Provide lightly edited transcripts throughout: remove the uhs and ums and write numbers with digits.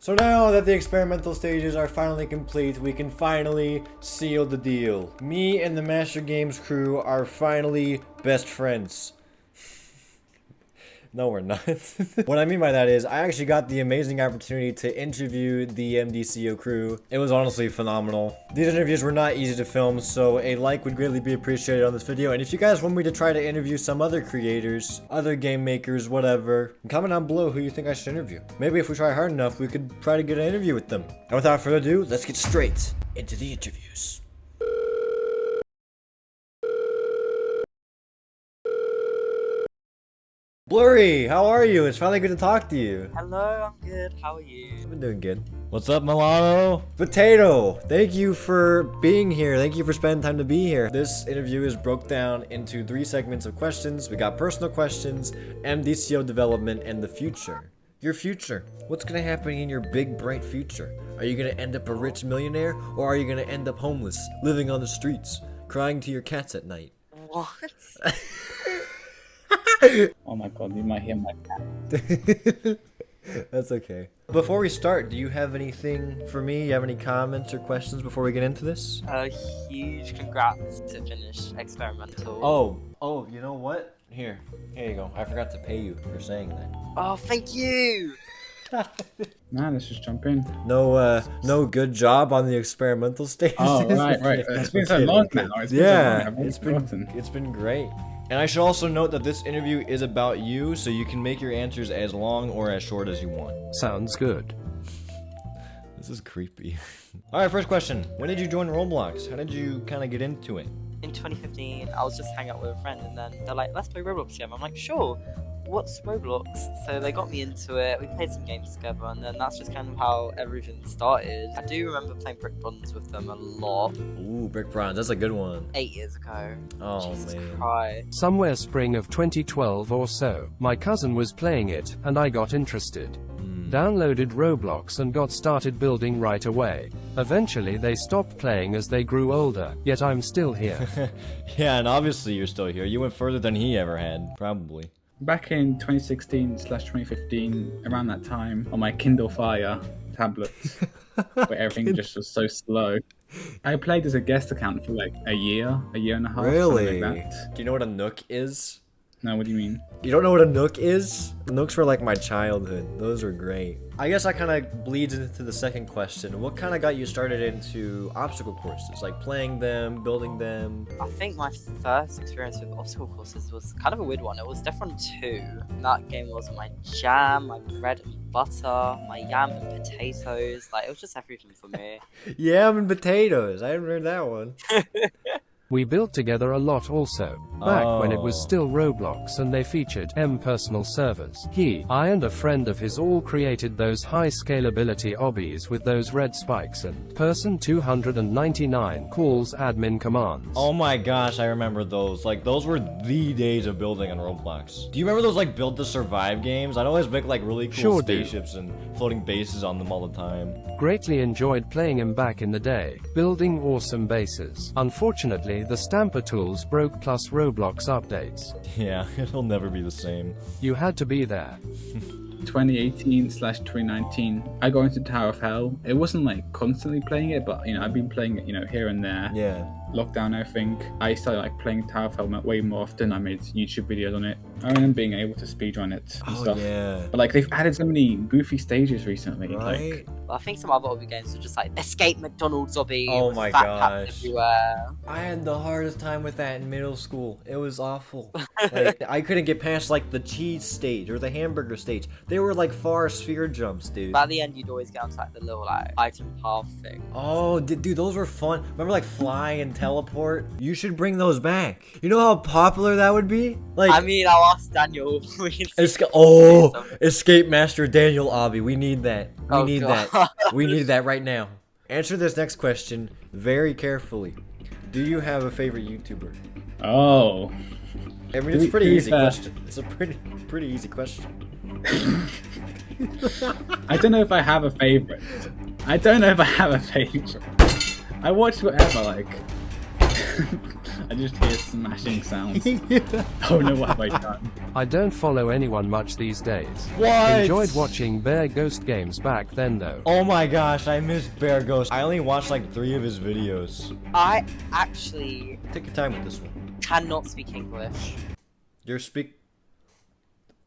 So now that the experimental stages are finally complete, we can finally seal the deal. Me and the Master Games crew are finally best friends. No, we're not. What I mean by that is, I actually got the amazing opportunity to interview the MDCO crew. It was honestly phenomenal. These interviews were not easy to film, so a like would greatly be appreciated on this video. And if you guys want me to try to interview some other creators, other game makers, whatever, comment down below who you think I should interview. Maybe if we try hard enough, we could try to get an interview with them. And without further ado, let's get straight into the interviews. Bluirre, how are you? It's finally good to talk to you. Hello, I'm good. How are you? I've been doing good. What's up, Milano? Potato, thank you for being here. Thank you for spending time to be here. This interview is broke down into 3 segments of questions. We got personal questions, MDCO development, and the future. Your future. What's gonna happen in your big, bright future? Are you gonna end up a rich millionaire, or are you gonna end up homeless, living on the streets, crying to your cats at night? What? Oh my god, you might hear my cat. That's okay. Before we start, do you have anything for me? You have any comments or questions before we get into this? A huge congrats to finish experimental. Oh, you know what? Here you go. I forgot to pay you for saying that. Oh, thank you! Nah, let's just jump in. No good job on the experimental stage. Oh, right. It's been so long now. It's been great. And I should also note that this interview is about you, so you can make your answers as long or as short as you want. Sounds good. This is creepy. Alright, first question. When did you join Roblox? How did you kind of get into it? In 2015, I was just hanging out with a friend, and then they're like, let's play Roblox together. I'm like, sure. What's Roblox? So they got me into it, we played some games together, and then that's just kind of how everything started. I do remember playing Brick Bronze with them a lot. Ooh, Brick Bronze, that's a good one. 8 years ago. Oh, Jesus man. Christ. Somewhere spring of 2012 or so, my cousin was playing it, and I got interested. Downloaded Roblox and got started building right away. Eventually they stopped playing as they grew older, yet I'm still here. Yeah, and obviously you're still here. You went further than he ever had, probably. Back in 2016/2015, around that time, on my Kindle Fire tablet, where everything just was so slow, I played as a guest account for like a year and a half. Really? Something like that. Do you know what a Nook is? No, what do you mean? You don't know what a Nook is? Nooks were like my childhood. Those were great. I guess that kind of bleeds into the second question. What kind of got you started into obstacle courses? Like playing them, building them? I think my first experience with obstacle courses was kind of a weird one. It was different too. That game was my jam, my bread and butter, my yam and potatoes. Like, it was just everything for me. Yam and potatoes. I haven't heard that one. We built together a lot also, back when it was still Roblox and they featured personal servers. I and a friend of his all created those high scalability obbies with those red spikes and person 299 calls admin commands. Oh my gosh, I remember those. Like, those were the days of building on Roblox. Do you remember those like build to survive games? I'd always make like really cool spaceships and floating bases on them all the time. Greatly enjoyed playing them back in the day, building awesome bases. Unfortunately, the stamper tools broke plus Roblox updates. Yeah, it'll never be the same. You had to be there. 2018/2019, I got into Tower of Hell. It wasn't like constantly playing it, but I've been playing it, here and there. Yeah. Lockdown, I think. I started like playing Tower of Hell way more often. I made YouTube videos on it. I remember being able to speedrun it and stuff. Yeah. But like they've added so many goofy stages recently. Right? I think some other obby games were just like Escape McDonald's obby. Oh with my fat gosh. cats everywhere. I had the hardest time with that in middle school. It was awful. Like, I couldn't get past like the cheese stage or the hamburger stage. They were like far sphere jumps, dude. By the end, you'd always get onto like the little like item path thing. Oh, dude, those were fun. Remember like fly and teleport? You should bring those back. You know how popular that would be? Like, I mean, I'll ask Daniel. Escape Master Daniel Obby. We need that. We need God. that. We need that right now. Answer this next question very carefully. Do you have a favorite YouTuber? Oh. I mean, it's a pretty easy question. It's a pretty easy question. I don't know if I have a favorite. I watch whatever, like. I just hear smashing sounds. Oh no, what have I done? I don't follow anyone much these days. What? Enjoyed watching Bear Ghost games back then though. Oh my gosh, I miss Bear Ghost. I only watched like 3 of his videos. I actually Take your time with this one. cannot speak English. You're speak...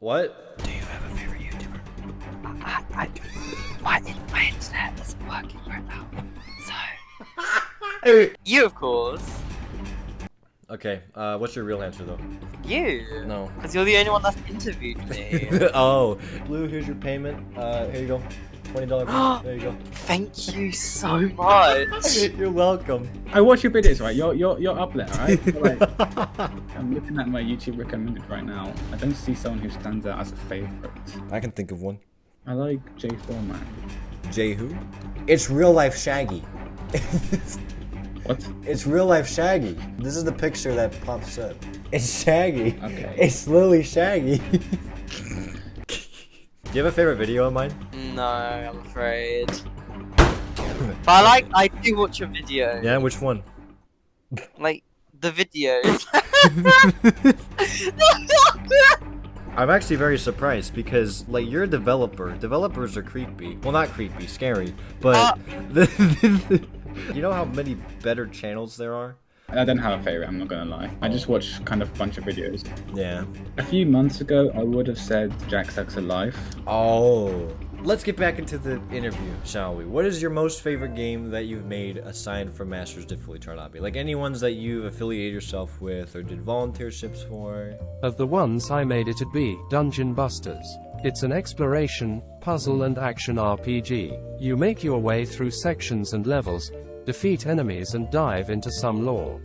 What? Do you have a favorite YouTuber? My internet isn't working right now. So... You, of course. Okay, what's your real answer though? You. No. Because you're the only one that's interviewed me. Oh. Blue, here's your payment. Here you go. $20 bill. There you go. Thank you so much. You're welcome. I watch your videos, right? You're up there, right? So, like, I'm looking at my YouTube recommended right now. I don't see someone who stands out as a favorite. I can think of one. I like J Foreman. Jay who? It's real life Shaggy. What? It's real life Shaggy. This is the picture that pops up. It's Shaggy. Okay. It's literally Shaggy. Do you have a favorite video of mine? No, I'm afraid. But I do watch your videos. Yeah, which one? Like, the videos. I'm actually very surprised because, like, you're a developer. Developers are creepy. Well, not creepy, scary. But you know how many better channels there are? I don't have a favorite, I'm not gonna lie. I just watch kind of a bunch of videos. Yeah. A few months ago, I would have said Jack Sucks Alive. Oh. Let's get back into the interview, shall we? What is your most favorite game that you've made aside from Masters Difficulty Chart Obby? Like any ones that you've affiliated yourself with or did volunteerships for? Of the ones I made, it'd be Dungeon Busters. It's an exploration, puzzle and action RPG. You make your way through sections and levels, defeat enemies and dive into some lore.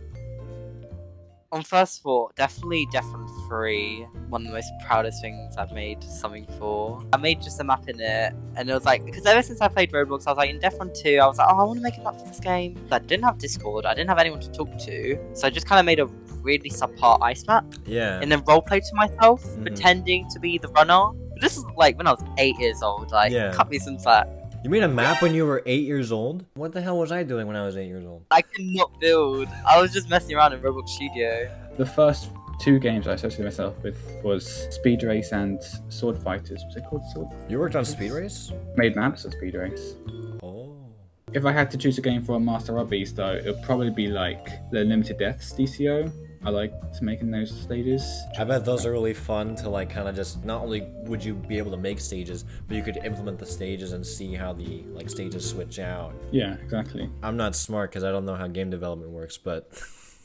On first thought, definitely Defron 3, one of the most proudest things I've made something for. I made just a map in it, and it was like, because ever since I played Roblox, I was like, in Defron 2, I was like, oh, I want to make a map for this game. I didn't have Discord, I didn't have anyone to talk to, so I just kind of made a really subpar ice map, Yeah. and then roleplay to myself, pretending to be the runner. But this is like when I was 8 years old, like, Yeah. cut me some slack. You made a map when you were 8 years old? What the hell was I doing when I was 8 years old? I could not build. I was just messing around in Roblox Studio. The first 2 games I associated myself with was Speed Race and Sword Fighters. Was it called Sword? You worked on Speed Race? Made maps of Speed Race. Oh. If I had to choose a game for a Master Obbies though, it would probably be like the Limited Deaths DCO. I like to make in those stages. I bet those are really fun to like kind of just, not only would you be able to make stages, but you could implement the stages and see how the like stages switch out. Yeah, exactly. I'm not smart because I don't know how game development works, but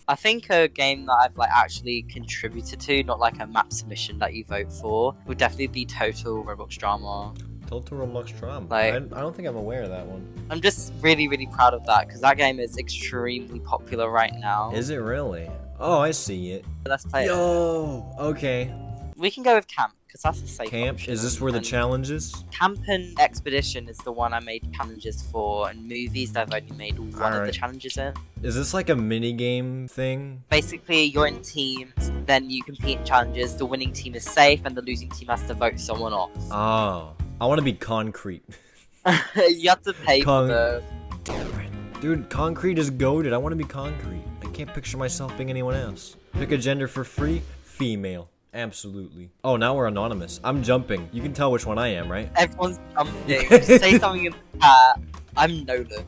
I think a game that I've like actually contributed to, not like a map submission that you vote for, would definitely be Total Roblox Drama. Total Roblox Drama. Like- I don't think I'm aware of that one. I'm just really, really proud of that because that game is extremely popular right now. Is it really? Oh, I see it. Let's play it. Yo, okay. We can go with Camp because that's a safe Camp, option. is this where the And challenge is? Camp and Expedition is the one I made challenges for, and Movies I've only made one of the Alright. challenges in. Is this like a mini game thing? Basically, you're in teams, then you compete in challenges, the winning team is safe, and the losing team has to vote someone off. Oh, I want to be concrete. You have to pay for the... Dude, concrete is goated. I want to be concrete. I can't picture myself being anyone else. Pick a gender for free. Female. Absolutely. Oh, now we're anonymous. I'm jumping. You can tell which one I am, right? Everyone's jumping. Just say something in the chat. I'm Nolan.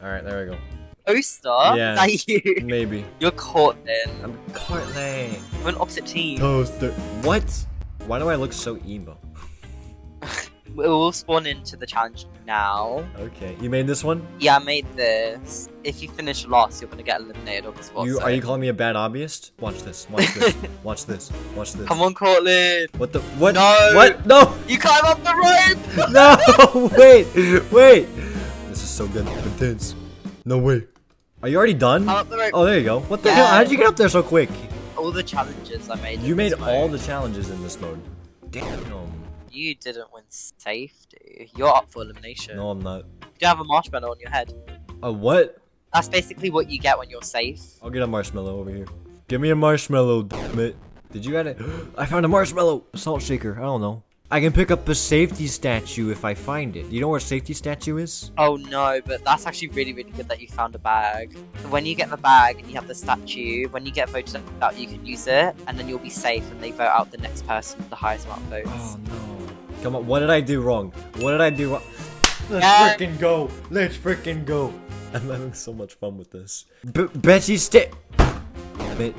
Alright, there we go. Toaster? Yeah. Is that you? Maybe. You're Courtney. I'm Courtney. We're an opposite team. Toaster. What? Why do I look so emo? We'll spawn into the challenge now. Okay. You made this one? Yeah, I made this. If you finish last, you're gonna get eliminated on the spot. so- Are you calling me a bad obbyist? Watch this. Watch this. Watch this. Watch this. Come on, Cortland. What the? What? No. What? No! You climb up the rope! No! Wait! Wait! This is so good. Intense. No way. Are you already done? Climb up the rope. Oh, there you go. What the Yeah. hell? How did you get up there so quick? All the challenges I made. You in made this all mode. the challenges in this mode. Damn. You didn't win safety. You're up for elimination. No, I'm not. You have a marshmallow on your head. A what? That's basically what you get when you're safe. I'll get a marshmallow over here. Give me a marshmallow, damn it. Did you get it? I found a marshmallow. Salt shaker. I don't know. I can pick up a safety statue if I find it. You know where a safety statue is? Oh no, but that's actually really, really good that you found a bag. When you get the bag and you have the statue, when you get voted out, you can use it, and then you'll be safe and they vote out the next person with the highest amount of votes. Oh no. Come on, what did I do wrong? What did I do wrong? Let's freaking go. Let's freaking go. I'm having so much fun with this. Betsy Damn it.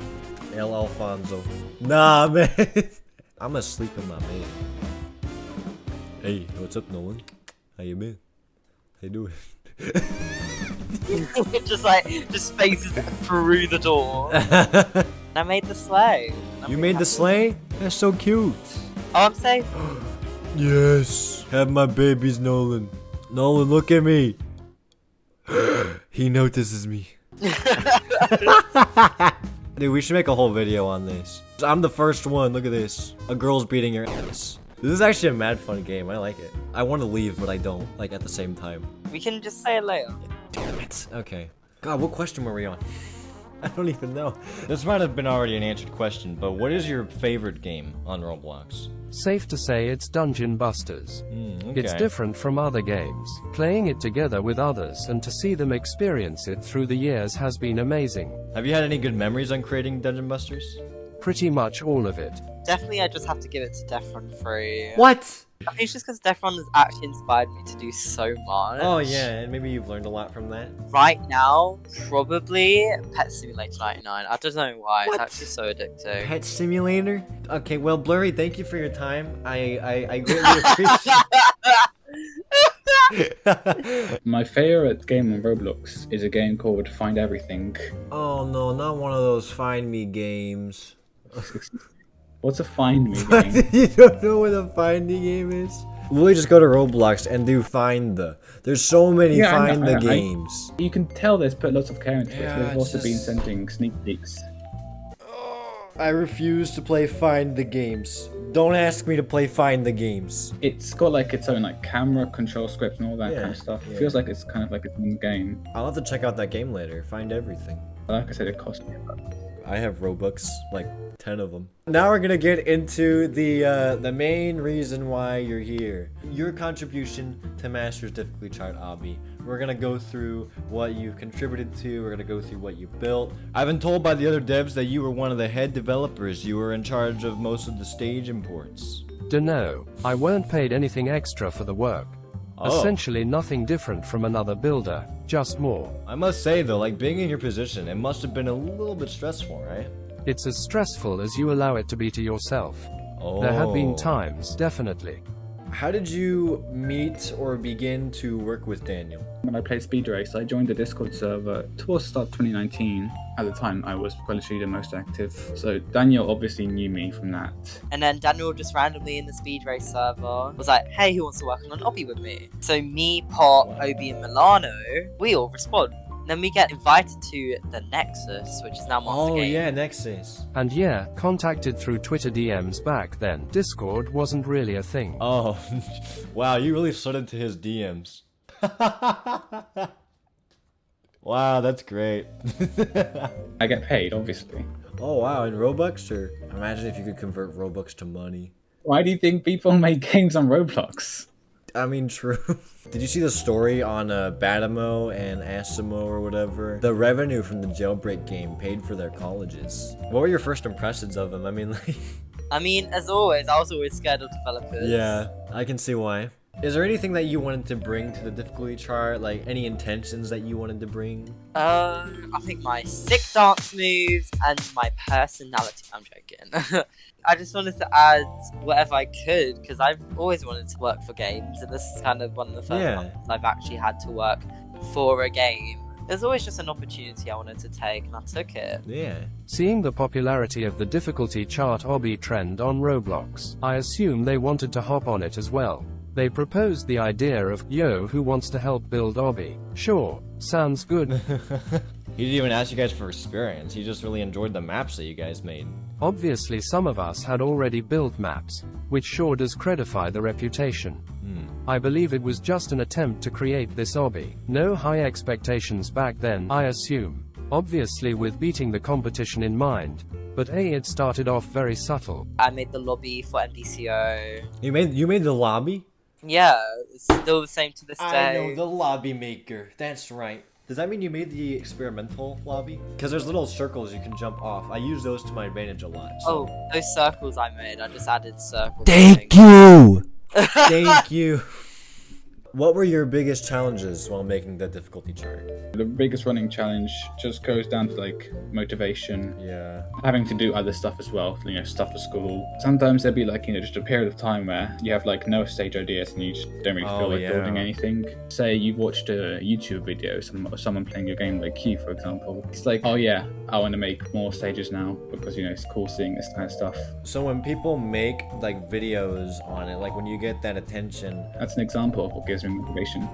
El Alfonso. Nah, man. I'm asleep in my bed. Hey, what's up, Nolan? How you been? How you doing? just faces through the door. I made the sleigh. You made the sleigh? That's so cute. Oh, I'm safe. Yes. Have my babies, Nolan. Nolan, look at me. He notices me. Dude, we should make a whole video on this. I'm the first one. Look at this. A girl's beating your ass. This is actually a mad fun game. I like it. I want to leave, but I don't. Like, at the same time. We can just say it later. Damn it. Okay. God, what question were we on? I don't even know. This might have been already an answered question, but what is your favorite game on Roblox? Safe to say it's Dungeon Busters. Okay. It's different from other games. Playing it together with others and to see them experience it through the years has been amazing. Have you had any good memories on creating Dungeon Busters? Pretty much all of it. Definitely, I just have to give it to Defron 3. What? I think it's just because Defron has actually inspired me to do so much. Oh yeah, and maybe you've learned a lot from that. Right now, probably Pet Simulator 99. I don't know why. What? It's actually so addictive. Pet Simulator? Okay, well, Bluirre, thank you for your time. I greatly appreciate. My favorite game on Roblox is a game called Find Everything. Oh no, not one of those find me games. What's a find me game? You don't know what a find me game is? Literally just go to Roblox and do find the. There's so many find the games. You can tell there's put lots of care into it. Yeah, They've also been just- sending sneak peeks. I refuse to play find the games. Don't ask me to play find the games. It's got like its own like camera control scripts and all that Yeah, kind of stuff. yeah. It feels like it's kind of like its own game. I'll have to check out that game later. Find everything. But like I said, it cost me about. I have Robux, like 10 of them. Now we're gonna get into the main reason why you're here. Your contribution to Master's Difficulty Chart, Obby. We're gonna go through what you've contributed to. We're gonna go through what you built. I've been told by the other devs that you were one of the head developers. You were in charge of most of the stage imports. Dunno. I weren't paid anything extra for the work. Oh. Essentially nothing different from another builder, just more. I must say though, like being in your position, it must have been a little bit stressful, right? It's as stressful as you allow it to be to yourself. Oh. There have been times, definitely. How did you meet or begin to work with Daniel? When I played Speed Race, I joined the Discord server towards start 2019. At the time, I was college leader most active. So Daniel obviously knew me from that. And then Daniel just randomly in the Speed Race server was like, hey, who wants to work on an Obby with me? So me, Pop, Obby, and Milano, we all respond. Then we get invited to the Nexus, which is now Monster Oh Game. yeah, Nexus. And yeah, contacted through Twitter DMs back then. Discord wasn't really a thing. Oh, wow, you really slid into his DMs. Wow, that's great. I get paid, obviously. Oh wow, in Robux? Or imagine if you could convert Robux to money. Why do you think people make games on Roblox? I mean, true. Did you see the story on Badamo and Asimo or whatever? The revenue from the jailbreak game paid for their colleges. What were your first impressions of them? I mean, like... I mean, as always, I was always scared of developers. Yeah, I can see why. Is there anything that you wanted to bring to the difficulty chart? Like, any intentions that you wanted to bring? I think my sick dance moves and my personality. I'm joking. I just wanted to add whatever I could because I've always wanted to work for games, and this is kind of one of the first times I've actually had to work for a game. There's always just an opportunity I wanted to take, and I took it. Yeah. Seeing the popularity of the difficulty chart Obby trend on Roblox, I assume they wanted to hop on it as well. They proposed the idea of, yo, who wants to help build Obby? Sure, sounds good. He didn't even ask you guys for experience. He just really enjoyed the maps that you guys made. Obviously some of us had already built maps, which sure does credify the reputation. I believe it was just an attempt to create this Obby. No high expectations back then, I assume. Obviously with beating the competition in mind, but it started off very subtle. I made the lobby for MDCO. You made the lobby? Yeah, it's still the same to this day. I know, the lobby maker. That's right. Does that mean you made the experimental lobby? Because there's little circles you can jump off. I use those to my advantage a lot. So. Oh, those circles I made. I just added circles. Thank you! Thank you. What were your biggest challenges while making the difficulty chart? The biggest running challenge just goes down to like motivation. Yeah. Having to do other stuff as well, stuff for school. Sometimes there'd be like, just a period of time where you have like no stage ideas and you just don't really feel like building anything. Say you've watched a YouTube video of someone playing your game like Q, for example. It's like, oh yeah, I want to make more stages now because, it's cool seeing this kind of stuff. So when people make like videos on it, like when you get that attention. That's an example of what gives me motivation.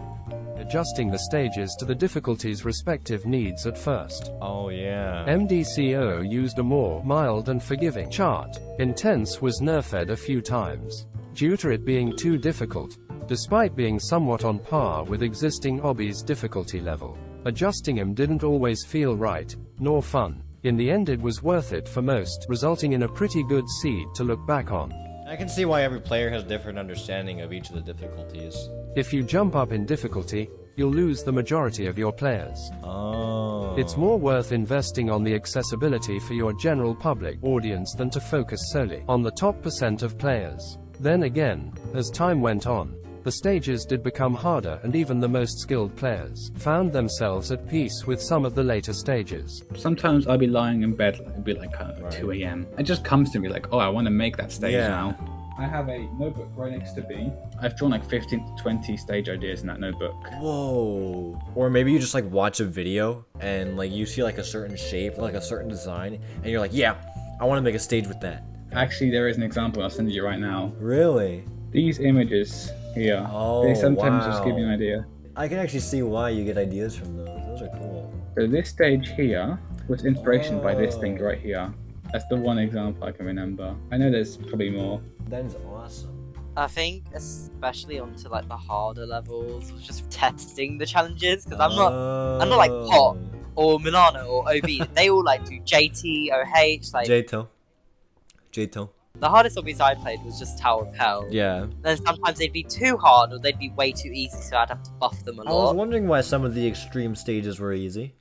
Adjusting the stages to the difficulty's respective needs at first. Oh yeah. MDCO used a more mild and forgiving chart. Intense was nerfed a few times, due to it being too difficult, despite being somewhat on par with existing Obby's difficulty level. Adjusting him didn't always feel right, nor fun. In the end it was worth it for most, resulting in a pretty good seed to look back on. I can see why every player has different understanding of each of the difficulties. If you jump up in difficulty, you'll lose the majority of your players. Oh. It's more worth investing on the accessibility for your general public audience than to focus solely on the top % of players. Then again, as time went on, the stages did become harder and even the most skilled players found themselves at peace with some of the later stages. Sometimes I'll be lying in bed, it'll be like 2 a.m. It just comes to me like, oh, I want to make that stage now. I have a notebook right next to me. I've drawn like 15 to 20 stage ideas in that notebook. Whoa. Or maybe you just like watch a video and like you see like a certain shape, like a certain design, and you're like, yeah, I want to make a stage with that. Actually, there is an example I'll send you right now. Really? These images here, they sometimes just give you an idea. I can actually see why you get ideas from those. Those are cool. So this stage here was inspiration by this thing right here. That's the one example I can remember. I know there's probably more. That is awesome. I think especially onto like the harder levels, was just testing the challenges because I'm not like Pop or Milano or OB. They all like do JT, OH, like J-To. The hardest obbies I played was just Tower of Hell. Yeah. Then sometimes they'd be too hard or they'd be way too easy, so I'd have to buff them a lot. I was wondering why some of the extreme stages were easy.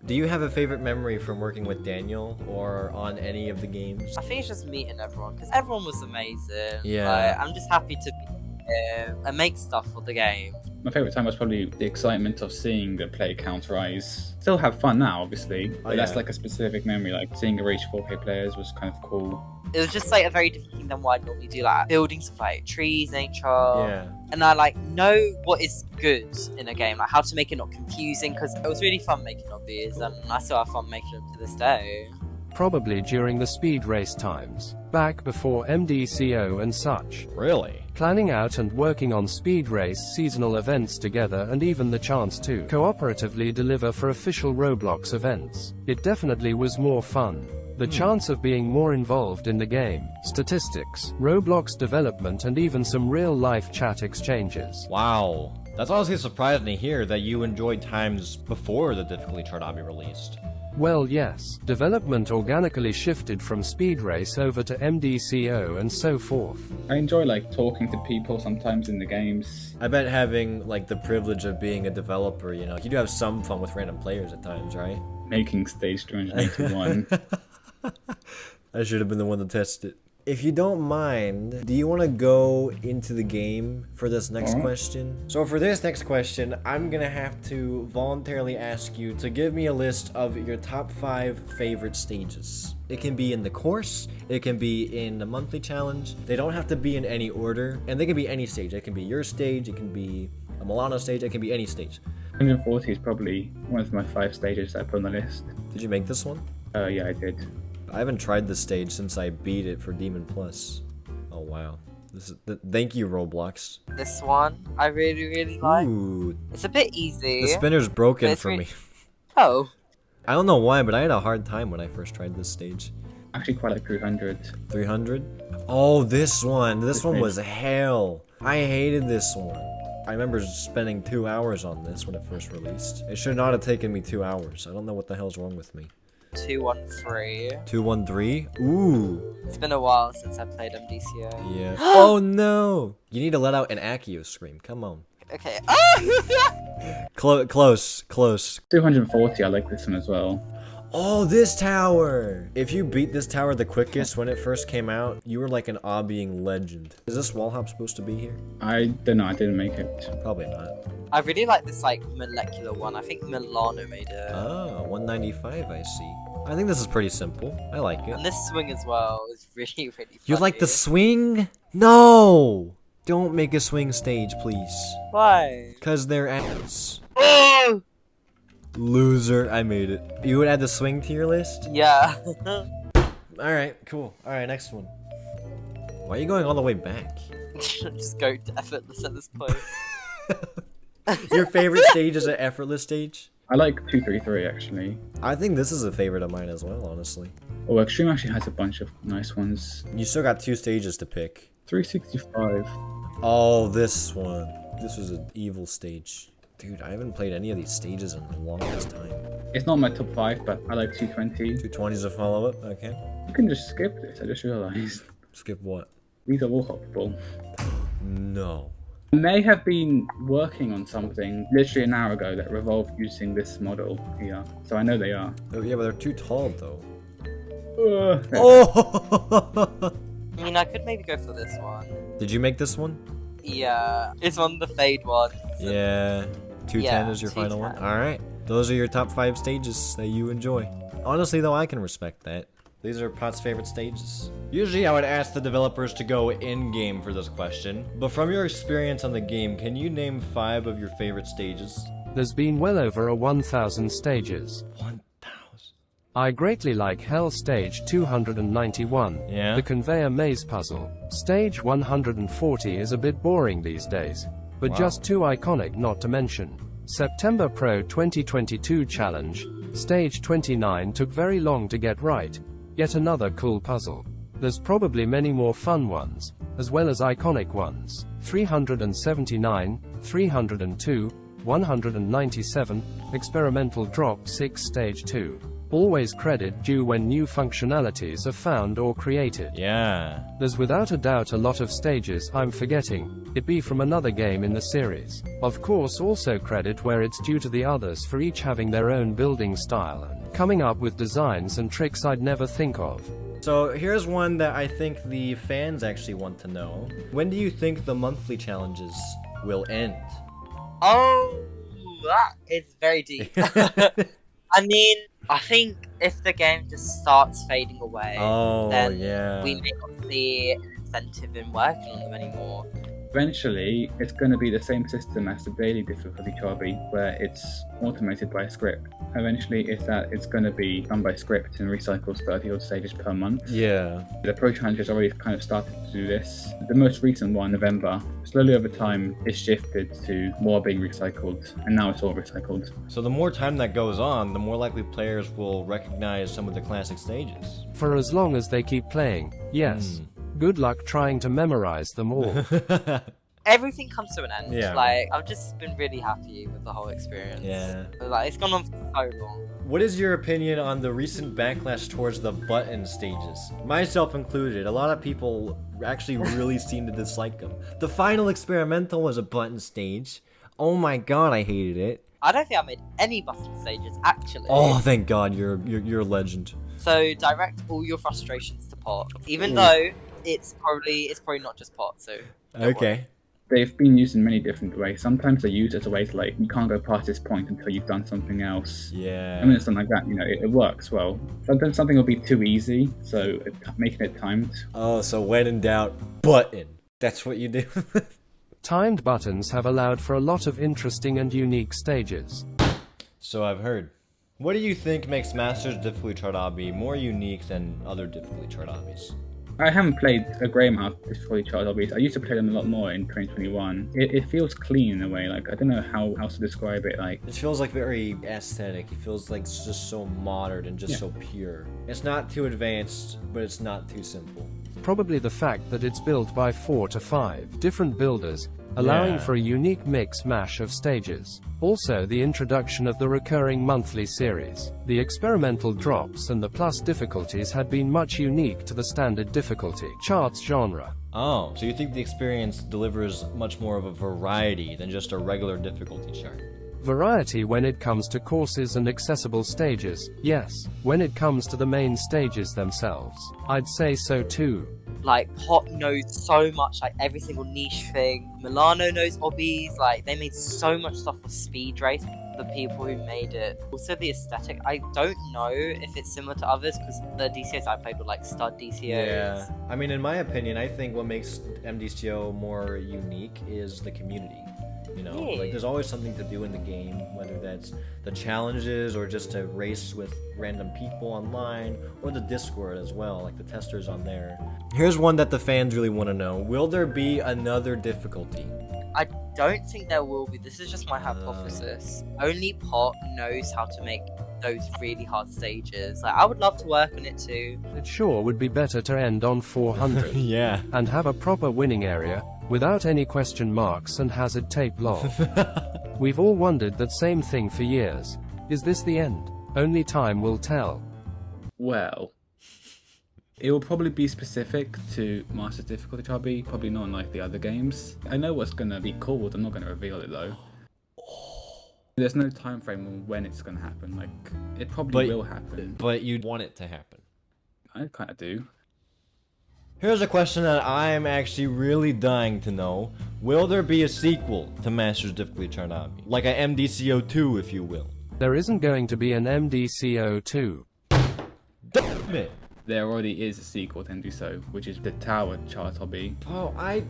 Do you have a favorite memory from working with Daniel or on any of the games? I think it's just meeting everyone because everyone was amazing. Yeah. Like, I'm just happy to be here and make stuff for the game. My favourite time was probably the excitement of seeing the player count rise. Still have fun now, obviously, but that's like a specific memory, like seeing it reach 4K players was kind of cool. It was just like a very different thing than what I normally do, like building stuff like trees, nature. Yeah. And I like know what is good in a game, like how to make it not confusing, because it was really fun making obbies, and I still have fun making them to this day. Probably during the speed race times, back before MDCO and such. Really? Planning out and working on speed race seasonal events together and even the chance to cooperatively deliver for official Roblox events. It definitely was more fun. The chance of being more involved in the game, statistics, Roblox development and even some real-life chat exchanges. Wow. That's honestly surprising to hear that you enjoyed times before the difficulty chart obby released. Well, yes, development organically shifted from Speed Race over to MDCO and so forth. I enjoy like talking to people sometimes in the games. I bet having like the privilege of being a developer, you do have some fun with random players at times, right? Making stage 281. I should have been the one to test it. If you don't mind, do you want to go into the game for this next question? So for this next question, I'm gonna have to voluntarily ask you to give me a list of your top 5 favorite stages. It can be in the course, it can be in the monthly challenge. They don't have to be in any order, and they can be any stage. It can be your stage, it can be a Milano stage, it can be any stage. 140 is probably one of my 5 stages I put on the list. Did you make this one? Yeah, I did. I haven't tried this stage since I beat it for Demon Plus. Oh wow. This is thank you, Roblox. This one I really like. Ooh. It's a bit easy. The spinner's broken for me. Oh. I don't know why, but I had a hard time when I first tried this stage. Actually quite like 300. 300? Oh, this one. This one was hell. I hated this one. I remember spending 2 hours on this when it first released. It should not have taken me 2 hours. I don't know what the hell's wrong with me. 213. 213? Ooh. It's been a while since I played MDCO. Yeah. Oh no! You need to let out an Accio scream. Come on. Okay. Close. 240, I like this one as well. Oh, this tower! If you beat this tower the quickest when it first came out, you were like an obbying legend. Is this wall hop supposed to be here? I don't know, I didn't make it. Probably not. I really like this like molecular one. I think Milano made it. Oh, 195, I see. I think this is pretty simple. I like it. And this swing as well is really funny. You like the swing? No! Don't make a swing stage, please. Why? Cause they're ass. Oh! Loser, I made it. You would add the swing to your list? Yeah. Alright, cool. Alright, next one. Why are you going all the way back? Just go to effortless at this point. Your favorite stage is an effortless stage? I like 233 actually. I think this is a favorite of mine as well, honestly. Oh, Extreme actually has a bunch of nice ones. You still got 2 stages to pick. 365. Oh, this one. This was an evil stage. Dude, I haven't played any of these stages in the longest time. It's not my top 5, but I like 220. 220 is a follow-up? Okay. You can just skip this, I just realized. Skip what? These are all hoppable. No. They have been working on something literally an hour ago that revolved using this model here. So I know they are. Oh yeah, but they're too tall though. I mean, I could maybe go for this one. Did you make this one? Yeah. It's on the fade one. So Yeah. 210 Yeah, is your final one? 210. Alright. Those are your top 5 stages that you enjoy. Honestly though, I can respect that. These are Pot's favorite stages. Usually I would ask the developers to go in-game for this question, but from your experience on the game, can you name 5 of your favorite stages? There's been well over 1,000 stages. 1,000. I greatly like Hell Stage 291, Yeah? the conveyor maze puzzle. Stage 140 is a bit boring these days, but Wow. just too iconic not to mention. September Pro 2022 Challenge, Stage 29 took very long to get right. Yet another cool puzzle. There's probably many more fun ones, as well as iconic ones. 379, 302, 197, Experimental Drop 6 Stage 2. Always credit due when new functionalities are found or created. Yeah. There's without a doubt a lot of stages I'm forgetting, it be from another game in the series. Of course also credit where it's due to the others for each having their own building style and coming up with designs and tricks I'd never think of. So here's one that I think the fans actually want to know. When do you think the monthly challenges will end? Oh, that is very deep. I mean, I think if the game just starts fading away, then yeah. we may not see an incentive in working on them anymore. Eventually, it's going to be the same system as the daily difficulty chobby, where it's automated by a script. Eventually, it's going to be done by script and recycles 30 odd stages per month. Yeah. The Pro Challenge has already kind of started to do this. The most recent one, November, slowly over time, it shifted to more being recycled, and now it's all recycled. So the more time that goes on, the more likely players will recognize some of the classic stages. For as long as they keep playing, yes. Good luck trying to memorize them all. Everything comes to an end. Yeah. Like, I've just been really happy with the whole experience. Yeah. Like, it's gone on for so long. What is your opinion on the recent backlash towards the button stages? Myself included, a lot of people actually really seem to dislike them. The final experimental was a button stage. Oh my god, I hated it. I don't think I made any button stages, actually. Oh, thank god, you're a legend. So, direct all your frustrations to pot. Even though it's probably not just pot, so... don't worry. They've been used in many different ways. Sometimes they use it as a way to, like, you can't go past this point until you've done something else. Yeah. I mean, it's something like that, you know, it works well. Sometimes something will be too easy, so making it timed. Oh, so when in doubt, button. That's what you do. Timed buttons have allowed for a lot of interesting and unique stages. So I've heard. What do you think makes Masters Difficulty Chart Obby more unique than other difficulty chart obbies? I haven't played a great amount of difficulty chart obbies. I used to play them a lot more in 2021. It feels clean in a way. Like, I don't know how else to describe it. Like, It feels like very aesthetic. It feels like it's just so modern and just so pure. It's not too advanced, but it's not too simple. Probably the fact that it's built by 4 to 5 different builders, allowing Yeah. for a unique mix-mash of stages. Also the introduction of the recurring monthly series. The experimental drops and the plus difficulties had been much unique to the standard difficulty charts genre. Oh, so you think the experience delivers much more of a variety than just a regular difficulty chart? Variety when it comes to courses and accessible stages, yes. When it comes to the main stages themselves, I'd say so too. Like, Hot knows so much, like, every single niche thing. Milano knows Obbies, like, they made so much stuff for Speed Race, the people who made it. Also, the aesthetic, I don't know if it's similar to others, because the DCOs I played were, like, stud DCOs. Yeah. I mean, in my opinion, I think what makes MDCO more unique is the community. You know, like there's always something to do in the game, whether that's the challenges or just to race with random people online, or the Discord as well, like the testers on there. Here's one that the fans really want to know. Will there be another difficulty? I don't think there will be. This is just my hypothesis. Only Pot knows how to make those really hard stages. Like, I would love to work on it too. It sure would be better to end on 400. Yeah. And have a proper winning area, without any question marks and hazard tape lol. We've all wondered that same thing for years. Is this the end? Only time will tell. Well, it will probably be specific to Master's Difficulty Chubby, probably not like the other games. I know what's gonna be called, I'm not gonna reveal it though. There's no time frame on when it's gonna happen, like, it probably will happen. But you'd want it to happen. I kinda do. Here's a question that I'm actually really dying to know. Will there be a sequel to Master's Difficulty Chart Obby? Like a MDCO 2, if you will. There isn't going to be an MDCO 2. Damn it! There already is a sequel to MDCO, which is the Tower Chart Obby. Oh, I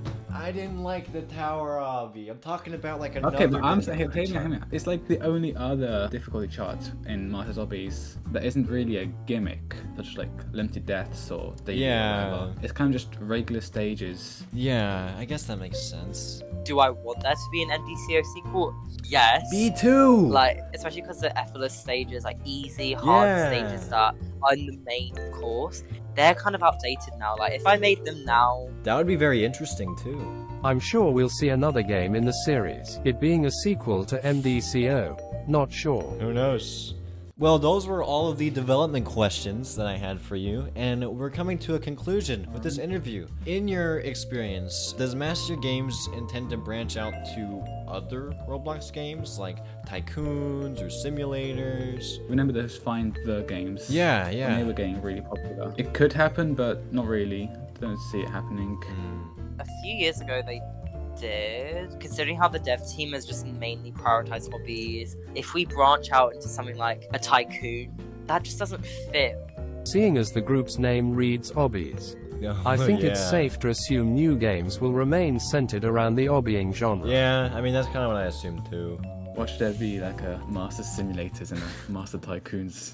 didn't like the Tower Obby. I'm talking about like another. Okay, but I'm saying, difficulty chart. it's like the only other difficulty chart in Master's Obbies that isn't really a gimmick, such as like Limited Deaths or Daily or whatever. It's kind of just regular stages. Yeah, I guess that makes sense. Do I want there to be an MDCO sequel? Yes. B2! Like, especially because the effortless stages, like easy, hard stages that are in the main course, they're kind of outdated now. Like, if I made them now... That would be very interesting too. I'm sure we'll see another game in the series, it being a sequel to MDCO. Not sure. Who knows? Well, those were all of the development questions that I had for you, and we're coming to a conclusion with this interview. In your experience, does Master Games intend to branch out to other Roblox games, like tycoons or simulators? Remember those Find the games? Yeah. When they were getting really popular. It could happen, but not really. Don't see it happening. A few years ago, they did, considering how the dev team has just mainly prioritized hobbies. If we branch out into something like a tycoon, that just doesn't fit. Seeing as the group's name reads Obbies, I think it's safe to assume new games will remain centered around the obbying genre. Yeah, I mean, that's kind of what I assumed too. Watch there be like a Master Simulators and a Master Tycoons.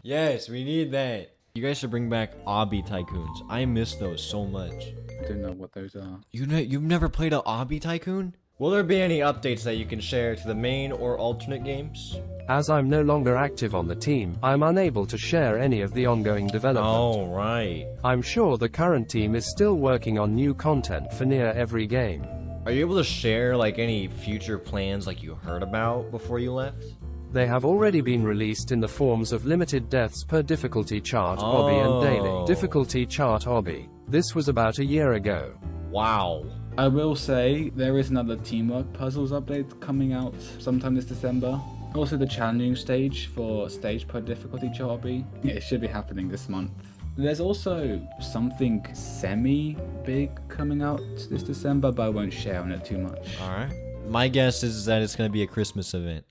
Yes, we need that. You guys should bring back Obby Tycoons. I miss those so much. I don't know what those are. You've never played a Obby Tycoon? Will there be any updates that you can share to the main or alternate games? As I'm no longer active on the team, I'm unable to share any of the ongoing development. Oh, right. I'm sure the current team is still working on new content for near every game. Are you able to share like any future plans like you heard about before you left? They have already been released in the forms of limited deaths per difficulty chart Obby and daily difficulty chart Obby. This was about a year ago. Wow. I will say there is another Teamwork Puzzles update coming out sometime this December. Also the challenging stage for stage per difficulty chart Obby. It should be happening this month. There's also something semi-big coming out this December, but I won't share on it too much. Alright. My guess is that it's going to be a Christmas event.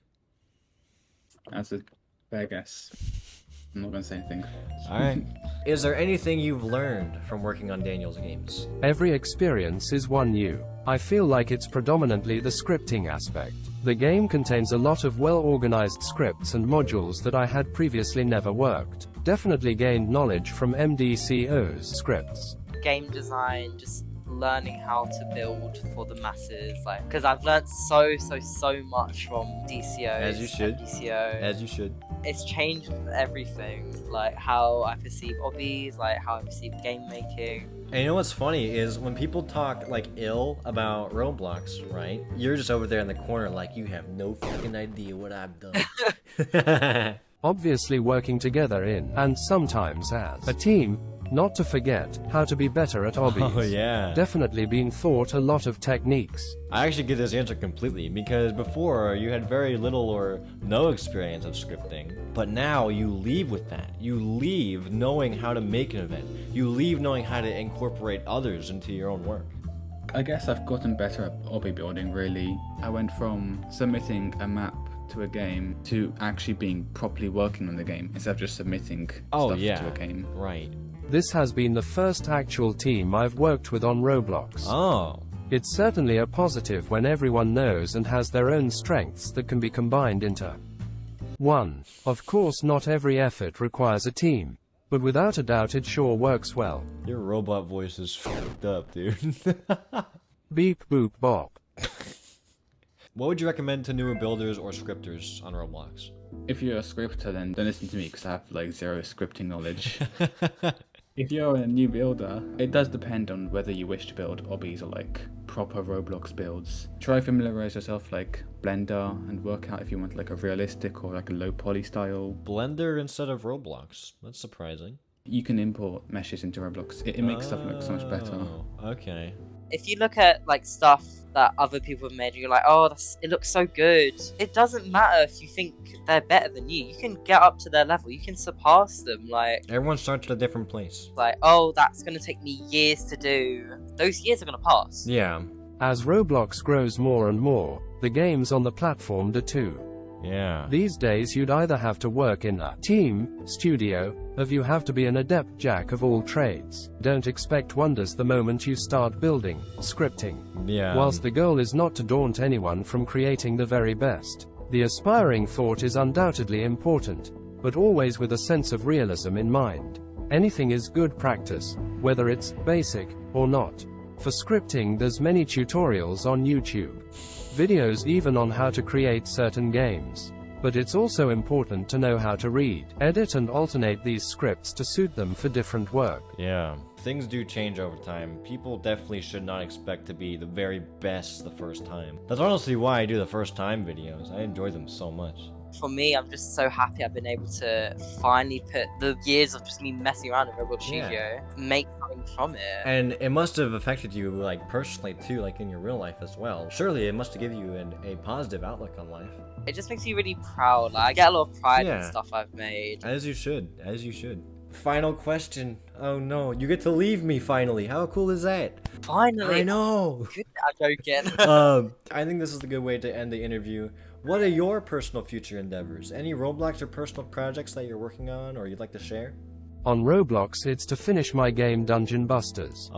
That's a fair guess. I'm not going to say anything. Alright. Is there anything you've learned from working on Daniel's games? Every experience is one new. I feel like it's predominantly the scripting aspect. The game contains a lot of well-organized scripts and modules that I had previously never worked. Definitely gained knowledge from MDCO's scripts. Game design, just learning how to build for the masses, like, because I've learned so much from DCO. As you should. DCO. As you should. It's changed everything, like how I perceive hobbies, like how I perceive game making. And you know what's funny is when people talk like ill about Roblox, right? You're just over there in the corner like you have no fucking idea what I've done. Obviously working together in, and sometimes as, a team. Not to forget, how to be better at Obby. Oh yeah. Definitely been taught a lot of techniques. I actually get this answer completely because before you had very little or no experience of scripting, but now you leave with that. You leave knowing how to make an event. You leave knowing how to incorporate others into your own work. I guess I've gotten better at Obby building, really. I went from submitting a map to a game to actually being properly working on the game instead of just submitting stuff to a game. Right. This has been the first actual team I've worked with on Roblox. Oh. It's certainly a positive when everyone knows and has their own strengths that can be combined into one. Of course, not every effort requires a team, but without a doubt it sure works well. Your robot voice is fucked up, dude. Beep boop bop. What would you recommend to newer builders or scripters on Roblox? If you're a scripter, then don't listen to me because I have like zero scripting knowledge. If you're a new builder, it does depend on whether you wish to build obbies or like proper Roblox builds. Try familiarize yourself like Blender and work out if you want like a realistic or like a low poly style. Blender instead of Roblox. That's surprising. You can import meshes into Roblox. It makes stuff look so much better. Okay. If you look at like stuff that other people have made, and you're like, oh, it looks so good. It doesn't matter if you think they're better than you. You can get up to their level. You can surpass them. Like Everyone starts at a different place. Like, oh, that's gonna take me years to do. Those years are gonna pass. Yeah. As Roblox grows more and more, the games on the platform do too. Yeah. These days you'd either have to work in a team, studio, or you have to be an adept jack of all trades. Don't expect wonders the moment you start building, scripting. Yeah. Whilst the goal is not to daunt anyone from creating the very best, the aspiring thought is undoubtedly important, but always with a sense of realism in mind. Anything is good practice, whether it's basic or not. For scripting, there's many tutorials on YouTube. Videos even on how to create certain games. But it's also important to know how to read, edit and alternate these scripts to suit them for different work. Yeah. Things do change over time. People definitely should not expect to be the very best the first time. That's honestly why I do the first time videos. I enjoy them so much. For me, I'm just so happy I've been able to finally put the years of just me messing around in Roblox Studio, make something from it. And it must have affected you, like, personally, too, like, in your real life as well. Surely it must have given you a positive outlook on life. It just makes me really proud. Like, I get a lot of pride in stuff I've made. As you should. As you should. Final question. Oh, no. You get to leave me, finally. How cool is that? Finally! I know! I'm joking. I think this is a good way to end the interview. What are your personal future endeavors? Any Roblox or personal projects that you're working on or you'd like to share? On Roblox, it's to finish my game Dungeon Busters,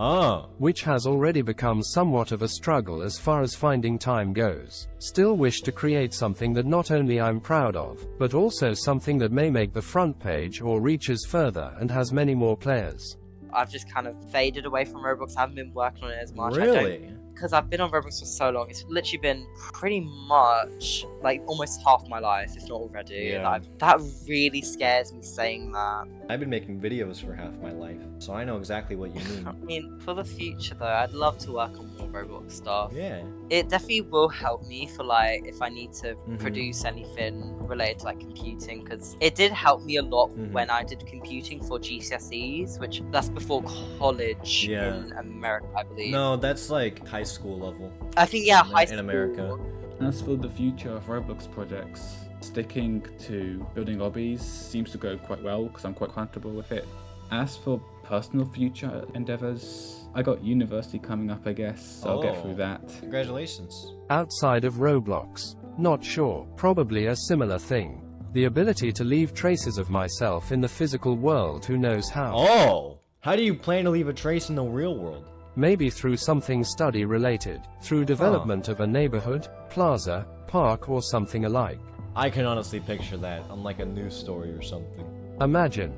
which has already become somewhat of a struggle as far as finding time goes. Still wish to create something that not only I'm proud of, but also something that may make the front page or reaches further and has many more players. I've just kind of faded away from Roblox. I haven't been working on it as much. Really? Because I've been on Roblox for so long. It's literally been pretty much like almost half my life, if not already. Yeah. Like, that really scares me saying that. I've been making videos for half my life, so I know exactly what you I mean. mean, for the future though, I'd love to work on more Roblox stuff. Yeah. It definitely will help me for like if I need to produce anything related to like computing, because it did help me a lot when I did computing for GCSEs, which that's before college in America, I believe. No, that's like high school level. I think high school in America. As for the future of Roblox projects, sticking to building obbies seems to go quite well because I'm quite comfortable with it. As for personal future endeavors, I got university coming up, I guess, so I'll get through that. Congratulations. Outside of Roblox, not sure, probably a similar thing. The ability to leave traces of myself in the physical world, who knows how. Oh! How do you plan to leave a trace in the real world? Maybe through something study related, through development of a neighborhood, plaza, park or something alike. I can honestly picture that on like a news story or something. Imagine.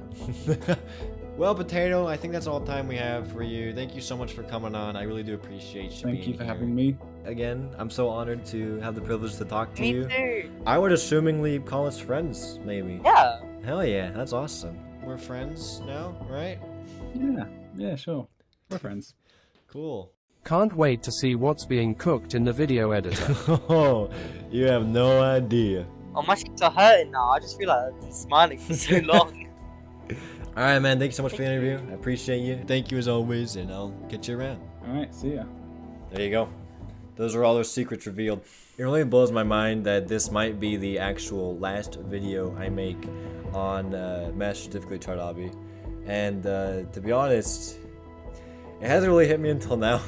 Well, Potato, I think that's all the time we have for you. Thank you so much for coming on. I really do appreciate you being here. Thank you for having me. Again, I'm so honored to have the privilege to talk to Me you. too. I would assumingly call us friends, maybe. Yeah. Hell yeah, that's awesome. We're friends now, right? Yeah, sure. We're friends. Cool. Can't wait to see what's being cooked in the video editor. Oh, you have no idea. Oh, my cheeks are hurting now. I just feel like I've been smiling for so long. Alright, man. Thank you so much for the interview. I appreciate you. Thank you as always, and I'll get you around. Alright, see ya. There you go. Those are all those secrets revealed. It really blows my mind that this might be the actual last video I make on Master Difficulty Chart Obby. And to be honest, it hasn't really hit me until now.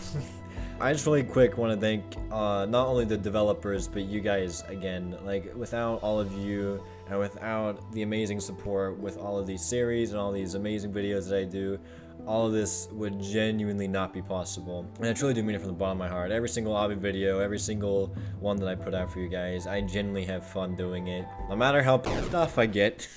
I just really quick want to thank not only the developers, but you guys again. Like, without all of you and without the amazing support with all of these series and all these amazing videos that I do, all of this would genuinely not be possible. And I truly do mean it from the bottom of my heart. Every single Obby video, every single one that I put out for you guys, I genuinely have fun doing it. No matter how pissed off I get,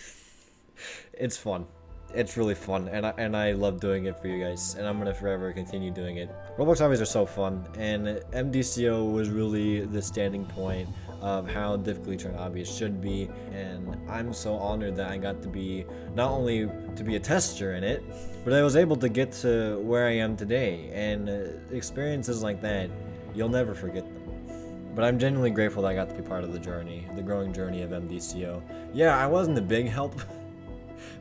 it's fun. It's really fun, and I love doing it for you guys, and I'm gonna forever continue doing it. Roblox Obbies are so fun, and MDCO was really the standing point of how difficulty chart obbies should be, and I'm so honored that I got to be not only to be a tester in it, but I was able to get to where I am today, and experiences like that, you'll never forget them. But I'm genuinely grateful that I got to be part of the journey, the growing journey of MDCO. Yeah, I wasn't a big help,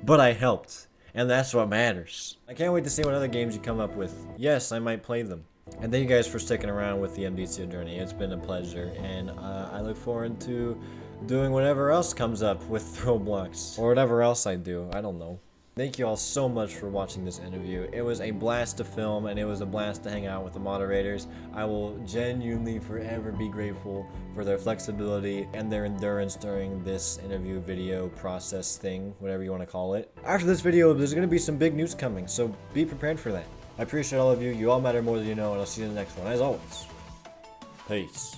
but I helped, and that's what matters. I can't wait to see what other games you come up with. Yes, I might play them. And thank you guys for sticking around with the MDCO journey. It's been a pleasure, and I look forward to doing whatever else comes up with Roblox, or whatever else I do. I don't know. Thank you all so much for watching this interview. It was a blast to film, and it was a blast to hang out with the moderators. I will genuinely forever be grateful for their flexibility and their endurance during this interview video process thing, whatever you want to call it. After this video, there's going to be some big news coming, so be prepared for that. I appreciate all of you. You all matter more than you know, and I'll see you in the next one. As always, peace.